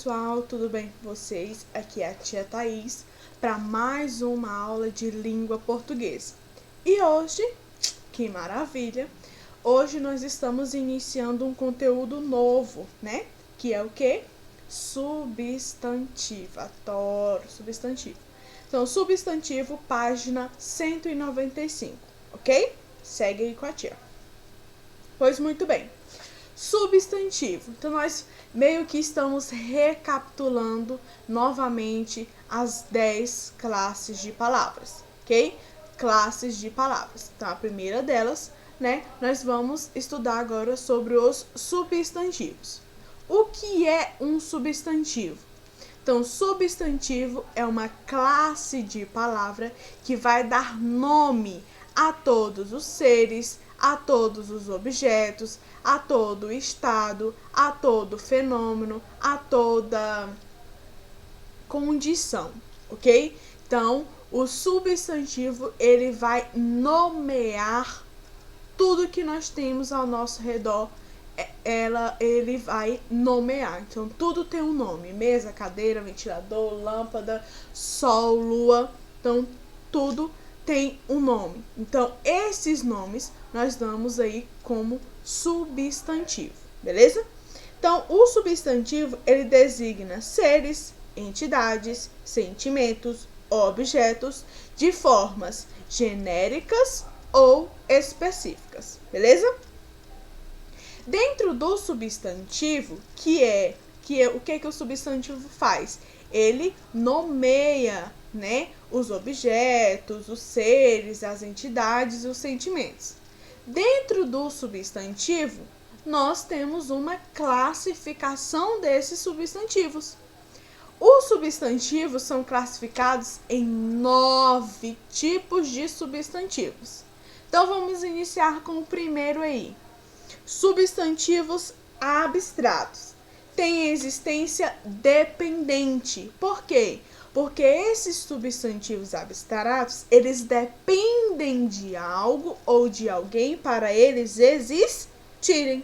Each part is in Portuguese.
pessoal, tudo bem com vocês? Aqui é a tia Thaís para mais uma aula de língua portuguesa. E hoje, que maravilha, hoje nós estamos iniciando um conteúdo novo, né? Que é o quê? Substantivo. Adoro substantivo. Então, substantivo, página 195, ok? Segue aí com a tia. Pois muito bem. Substantivo. Então, nós meio que estamos recapitulando novamente as 10 classes de palavras, ok? Classes de palavras. Então, a primeira delas, né, nós vamos estudar agora sobre os substantivos. O que é um substantivo? Então, substantivo é uma classe de palavra que vai dar nome a todos os seres, a todos os objetos, a todo o estado, a todo fenômeno, a toda condição, ok? Então, o substantivo, ele vai nomear tudo que nós temos ao nosso redor, ele vai nomear. Então, tudo tem um nome: mesa, cadeira, ventilador, lâmpada, sol, lua. Então, tudo tem um nome. Então, esses nomes nós damos aí como substantivo, beleza? Então, o substantivo, ele designa seres, entidades, sentimentos, objetos de formas genéricas ou específicas, beleza? Dentro do substantivo, o que o substantivo faz? Ele nomeia, né, os objetos, os seres, as entidades, os sentimentos. Dentro do substantivo, nós temos uma classificação desses substantivos. Os substantivos são classificados em 9 tipos de substantivos. Então, vamos iniciar com o primeiro aí. Substantivos abstratos. Tem existência dependente. Por quê? Porque esses substantivos abstratos, eles dependem de algo ou de alguém para eles existirem.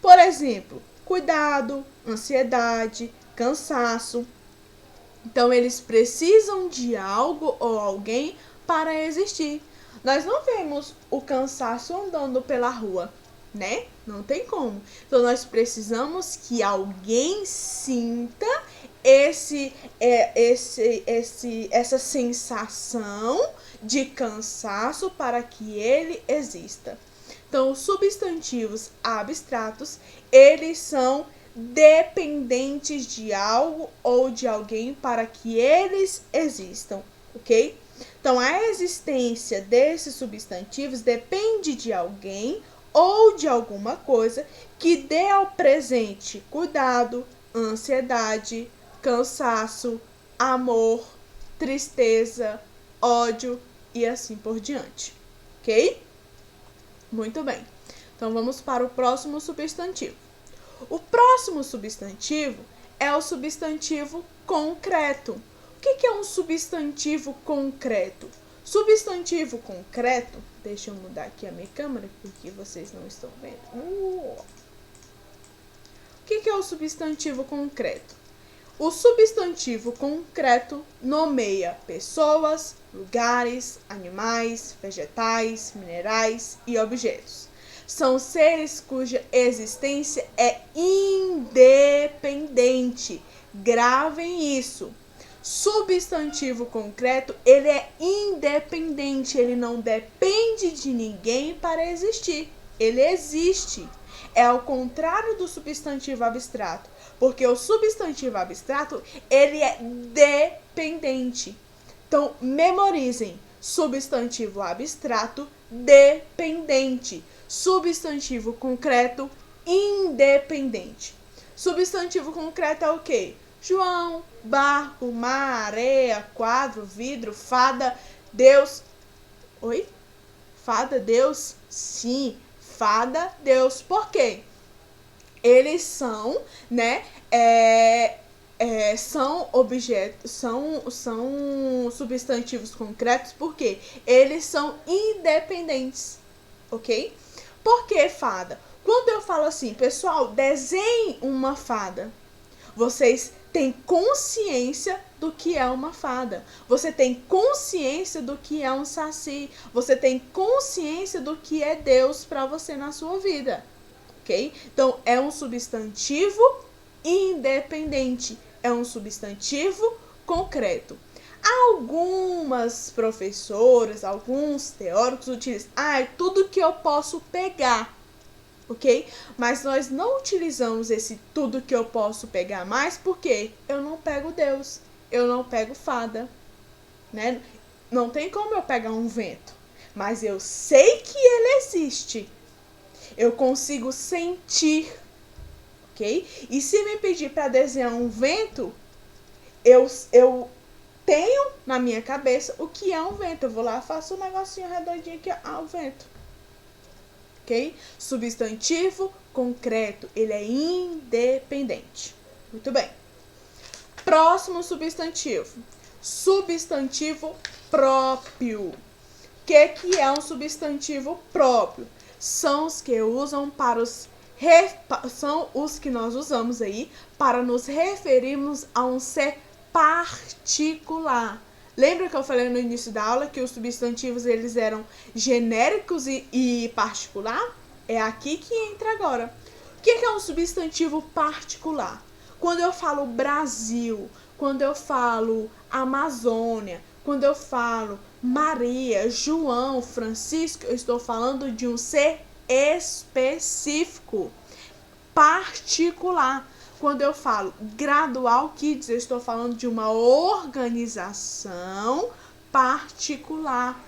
Por exemplo, cuidado, ansiedade, cansaço. Então, eles precisam de algo ou alguém para existir. Nós não vemos o cansaço andando pela rua, né? Não tem como. Então, nós precisamos que alguém sinta essa sensação de cansaço para que ele exista. Então, os substantivos abstratos, eles são dependentes de algo ou de alguém para que eles existam, ok? Então, a existência desses substantivos depende de alguém ou de alguma coisa que dê ao presente cuidado, ansiedade, cansaço, amor, tristeza, ódio e assim por diante, ok? Muito bem. Então, vamos para o próximo substantivo. O próximo substantivo é o substantivo concreto. O que é um substantivo concreto? Substantivo concreto, deixa eu mudar aqui a minha câmera porque vocês não estão vendo. O que é o substantivo concreto? O substantivo concreto nomeia pessoas, lugares, animais, vegetais, minerais e objetos. São seres cuja existência é independente. Gravem isso. Substantivo concreto, ele é independente, ele não depende de ninguém para existir. Ele existe. É ao contrário do substantivo abstrato, porque o substantivo abstrato, ele é dependente. Então, memorizem: substantivo abstrato, dependente. Substantivo concreto, independente. Substantivo concreto é o quê? João, barco, mar, areia, quadro, vidro, fada, Deus. Oi? Fada, Deus? Sim, fada, Deus. Por quê? Eles são, né, são objetos, são substantivos concretos porque eles são independentes, ok? Por que fada? Quando eu falo assim, pessoal, desenhe uma fada, vocês tem consciência do que é uma fada. Você tem consciência do que é um saci. Você tem consciência do que é Deus para você na sua vida. Ok? Então, é um substantivo independente. É um substantivo concreto. Algumas professoras, alguns teóricos utilizam, tudo que eu posso pegar, ok? Mas nós não utilizamos esse tudo que eu posso pegar mais, porque eu não pego Deus, eu não pego fada, né? Não tem como eu pegar um vento, mas eu sei que ele existe, eu consigo sentir, ok? E se me pedir para desenhar um vento, eu tenho na minha cabeça o que é um vento. Eu vou lá, faço um negocinho redondinho aqui, o vento. Ok? Substantivo concreto, ele é independente. Muito bem. Próximo substantivo. Substantivo próprio. O que é um substantivo próprio? São os que usam são os que nós usamos aí para nos referirmos a um ser particular. Lembra que eu falei no início da aula que os substantivos eles eram genéricos e particular? É aqui que entra agora. O que é um substantivo particular? Quando eu falo Brasil, quando eu falo Amazônia, quando eu falo Maria, João, Francisco, eu estou falando de um ser específico, particular. Quando eu falo Gradual Kids, eu estou falando de uma organização particular.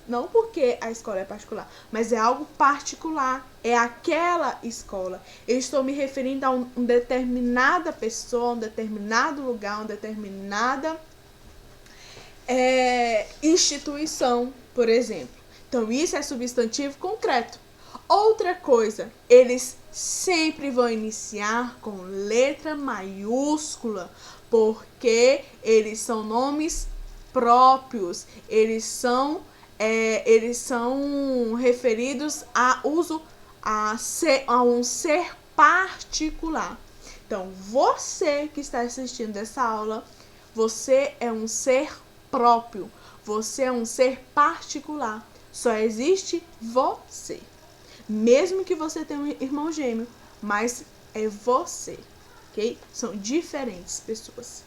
Não porque a escola é particular, mas é algo particular. É aquela escola. Eu estou me referindo a uma determinada pessoa, um determinado lugar, uma determinada instituição, por exemplo. Então, isso é substantivo concreto. Outra coisa, eles sempre vão iniciar com letra maiúscula, porque eles são nomes próprios, eles são referidos a um ser particular. Então, você que está assistindo essa aula, você é um ser próprio, você é um ser particular, só existe você. Mesmo que você tenha um irmão gêmeo, mas é você, ok? São diferentes pessoas.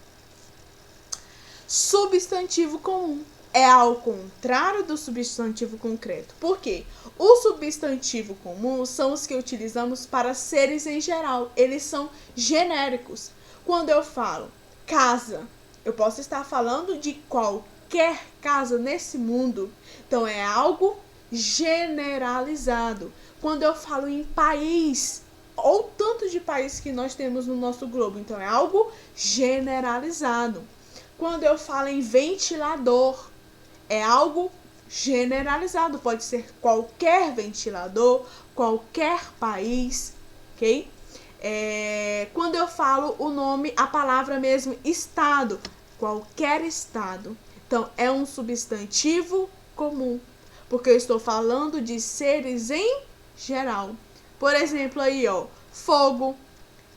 Substantivo comum é ao contrário do substantivo concreto. Por quê? O substantivo comum são os que utilizamos para seres em geral. Eles são genéricos. Quando eu falo casa, eu posso estar falando de qualquer casa nesse mundo. Então, é algo generalizado. Quando eu falo em país, ou tanto de país que nós temos no nosso globo, então é algo generalizado. Quando eu falo em ventilador, é algo generalizado. Pode ser qualquer ventilador, qualquer país, ok? Quando eu falo o nome, a palavra mesmo, estado, qualquer estado. Então, é um substantivo comum, porque eu estou falando de seres em geral. Por exemplo, aí, fogo,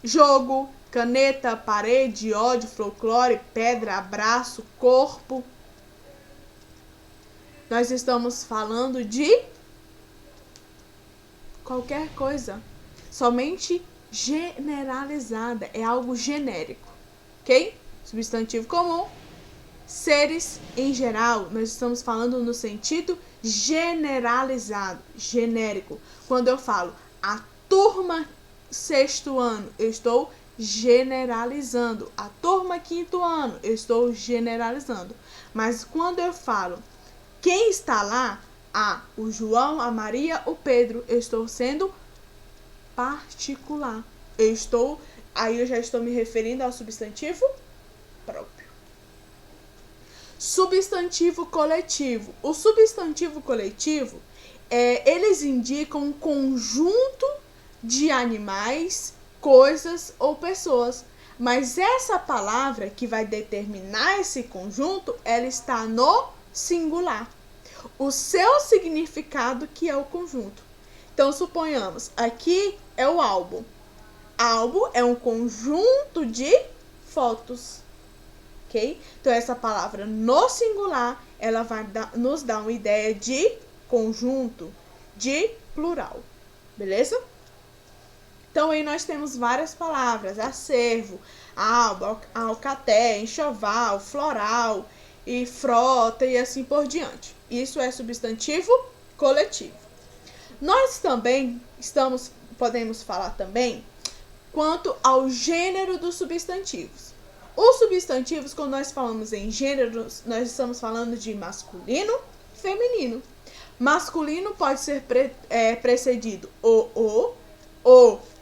jogo, caneta, parede, ódio, folclore, pedra, abraço, corpo. Nós estamos falando de qualquer coisa, somente generalizada, é algo genérico, ok? Substantivo comum, seres em geral, nós estamos falando no sentido generalizado, genérico. Quando eu falo a turma sexto ano, eu estou generalizando. A turma quinto ano, eu estou generalizando. Mas quando eu falo quem está lá, o João, a Maria, o Pedro, eu estou sendo particular. Aí eu já estou me referindo ao substantivo próprio. Substantivo coletivo. O substantivo coletivo, eles indicam um conjunto de animais, coisas ou pessoas. Mas essa palavra que vai determinar esse conjunto, ela está no singular. O seu significado que é o conjunto. Então, suponhamos, aqui é o álbum. Álbum é um conjunto de fotos. Ok? Então, essa palavra no singular, ela vai nos dar uma ideia de conjunto, de plural. Beleza? Então, aí nós temos várias palavras: acervo, alba, alcaté, enxoval, floral, e frota e assim por diante. Isso é substantivo coletivo. Nós também podemos falar também quanto ao gênero dos substantivos. Os substantivos, quando nós falamos em gêneros, nós estamos falando de masculino e feminino. Masculino pode ser precedido o,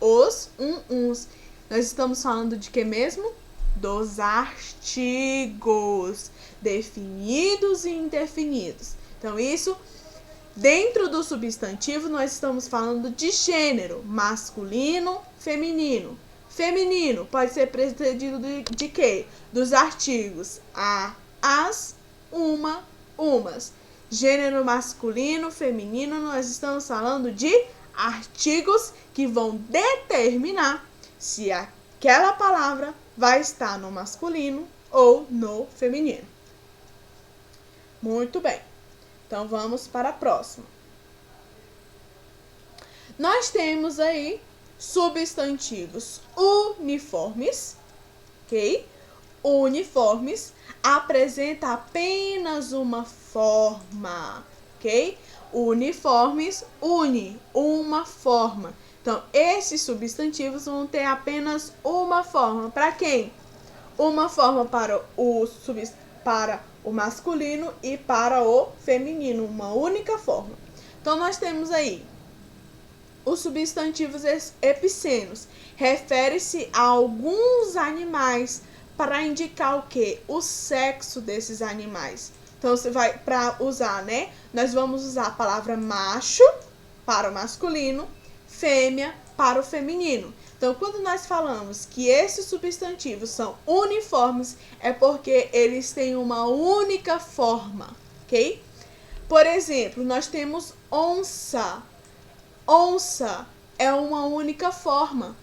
os, uns. Nós estamos falando de que mesmo? Dos artigos definidos e indefinidos. Então, isso, dentro do substantivo, nós estamos falando de gênero, masculino, feminino. Feminino pode ser precedido de quê? Dos artigos a, as, uma, umas. Gênero masculino, feminino, nós estamos falando de artigos que vão determinar se aquela palavra vai estar no masculino ou no feminino. Muito bem. Então, vamos para a próxima. Nós temos aí substantivos uniformes, ok? Uniformes apresenta apenas uma forma, ok? Uniformes une, uma forma. Então, esses substantivos vão ter apenas uma forma. Para quem? Uma forma para o masculino e para o feminino, uma única forma. Então, nós temos aí os substantivos epicenos. Refere-se a alguns animais para indicar o quê? O sexo desses animais. Então, você vai, para usar, né? Nós vamos usar a palavra macho para o masculino, fêmea para o feminino. Então, quando nós falamos que esses substantivos são uniformes, é porque eles têm uma única forma, ok? Por exemplo, nós temos onça. Onça é uma única forma.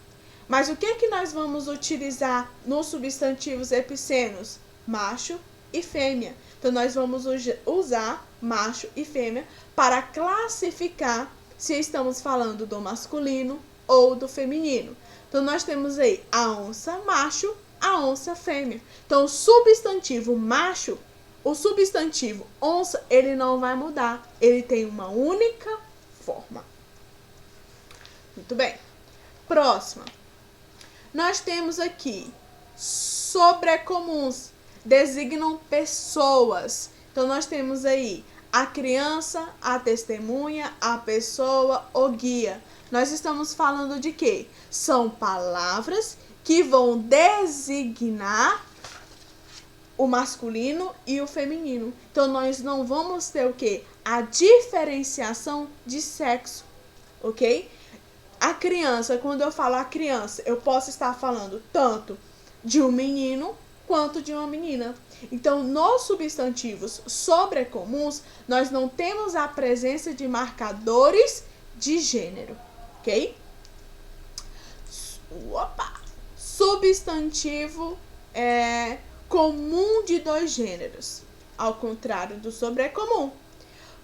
Mas o que é que nós vamos utilizar nos substantivos epicenos? Macho e fêmea. Então, nós vamos usar macho e fêmea para classificar se estamos falando do masculino ou do feminino. Então, nós temos aí a onça macho, a onça fêmea. Então, o substantivo macho, o substantivo onça, ele não vai mudar. Ele tem uma única forma. Muito bem. Próxima. Nós temos aqui sobrecomuns, designam pessoas. Então, nós temos aí a criança, a testemunha, a pessoa, o guia. Nós estamos falando de quê? São palavras que vão designar o masculino e o feminino. Então, nós não vamos ter o quê? A diferenciação de sexo, ok? A criança, quando eu falo a criança, eu posso estar falando tanto de um menino quanto de uma menina. Então, nos substantivos sobrecomuns, nós não temos a presença de marcadores de gênero, ok? Substantivo comum de dois gêneros, ao contrário do sobrecomum.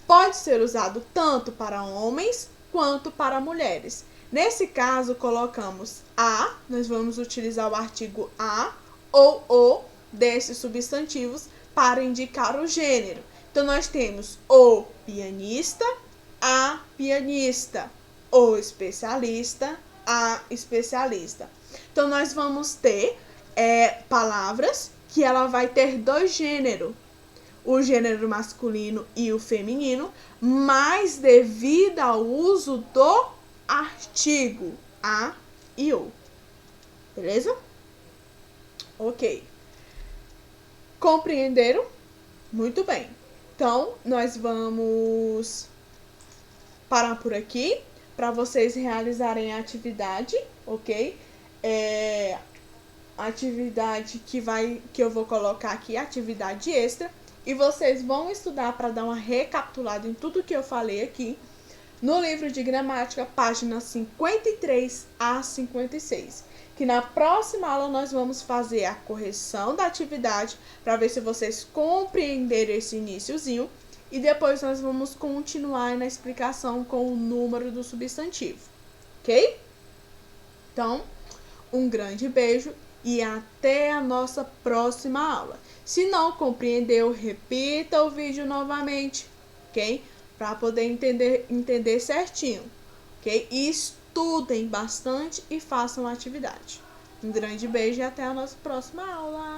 Pode ser usado tanto para homens quanto para mulheres. Nesse caso, colocamos a, nós vamos utilizar o artigo a ou o desses substantivos para indicar o gênero. Então, nós temos o pianista, a pianista, o especialista, a especialista. Então, nós vamos ter palavras que ela vai ter dois gêneros, o gênero masculino e o feminino, mas devido ao uso do artigo a e o. Beleza? Ok. Compreenderam? Muito bem. Então, nós vamos parar por aqui para vocês realizarem a atividade, ok? Atividade que eu vou colocar aqui, atividade extra, e vocês vão estudar para dar uma recapitulada em tudo que eu falei aqui no livro de gramática, páginas 53 a 56. que na próxima aula nós vamos fazer a correção da atividade para ver se vocês compreenderam esse iniciozinho e depois nós vamos continuar na explicação com o número do substantivo, ok? Então, um grande beijo e até a nossa próxima aula. Se não compreendeu, repita o vídeo novamente, ok? Para poder entender certinho, ok? E estudem bastante e façam a atividade. Um grande beijo e até a nossa próxima aula.